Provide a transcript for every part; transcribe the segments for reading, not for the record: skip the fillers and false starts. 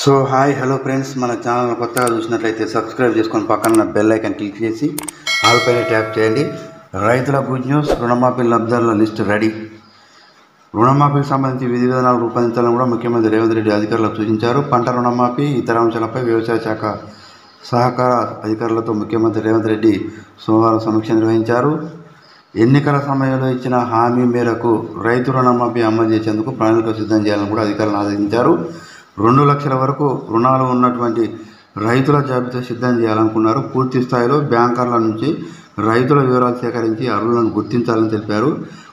So hi hello friends, మన channel కొత్తగా చూసినట్లయితే సబ్స్క్రైబ్ చేసుకొని పక్కన బెల్ ఐకాన్ క్లిక్ చేసి ఆల్ పైన ట్యాప్ చేయండి. రైతుల గుడ్ న్యూస్, రుణమాఫీ లబ్ధిదారుల లిస్టు రెడీ. రుణమాఫీకి సంబంధించి విధి విధానాలు రూపొందించాలని కూడా ముఖ్యమంత్రి రేవంత్ రెడ్డి అధికారులకు సూచించారు. పంట రుణమాఫీ, ఇతర అంశాలపై వ్యవసాయ శాఖ సహకార అధికారులతో ముఖ్యమంత్రి రేవంత్ రెడ్డి సోమవారం సమీక్ష నిర్వహించారు. ఎన్నికల సమయంలో ఇచ్చిన హామీ మేరకు రైతు రుణమాఫీ అమలు చేసేందుకు ప్రణాళిక సిద్ధం చేయాలని కూడా అధికారులను ఆదేశించారు. 2 లక్షల వరకు రుణాలు ఉన్నటువంటి రైతుల జాబితా సిద్ధం చేయాలనుకున్నారు. పూర్తి స్థాయిలో బ్యాంకర్ల నుంచి రైతుల వివరాలు సేకరించి అర్హులను గుర్తించాలని తెలిపారు.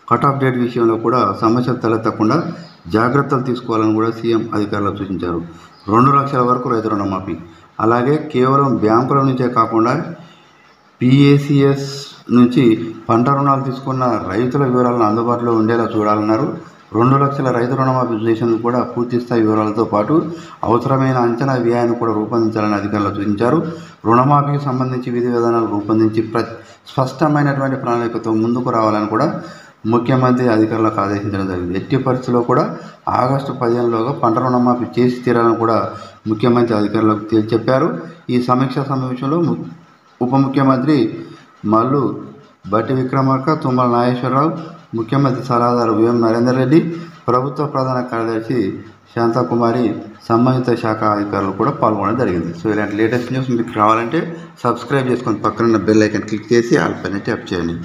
కట్ ఆఫ్ డేట్ విషయంలో కూడా సమస్యలు తలెత్తకుండా జాగ్రత్తలు తీసుకోవాలని కూడా సీఎం అధికారులకు సూచించారు. 2 లక్షల వరకు రైతు రుణమాఫీ, అలాగే కేవలం బ్యాంకుల నుంచే కాకుండా PACS నుంచి పంట రుణాలు తీసుకున్న రైతుల వివరాలను అందుబాటులో ఉండేలా చూడాలన్నారు. 2 లక్షల రైతు రుణమాఫీ చేసేందుకు కూడా పూర్తిస్థాయి వివరాలతో పాటు అవసరమైన అంచనా వ్యయాన్ని కూడా రూపొందించాలని అధికారులు సూచించారు. రుణమాఫీకి సంబంధించి విధి విధానాలు రూపొందించి స్పష్టమైనటువంటి ప్రణాళికతో ముందుకు రావాలని కూడా ముఖ్యమంత్రి అధికారులకు ఆదేశించడం జరిగింది. ఎట్టి పరిస్థితుల్లో కూడా ఆగస్టు 15లోగా పంట రుణమాఫీ చేసి తీరాలని కూడా ముఖ్యమంత్రి అధికారులకు చెప్పారు. ఈ సమీక్షా సమావేశంలో ఉప ముఖ్యమంత్రి మల్లు భట్టి విక్రమార్క, తుమ్మల నాగేశ్వరరావు, ముఖ్యమంత్రి సలహాదారు VM నరేందర్ రెడ్డి, ప్రభుత్వ ప్రధాన కార్యదర్శి శాంతకుమారి, సంబంధిత శాఖ అధికారులు కూడా పాల్గొనడం జరిగింది. సో ఇలాంటి లేటెస్ట్ న్యూస్ మీకు రావాలంటే సబ్స్క్రైబ్ చేసుకొని పక్కన బెల్ ఐకాన్ క్లిక్ చేసి ఆల్ పైన ట్యాప్ చేయండి.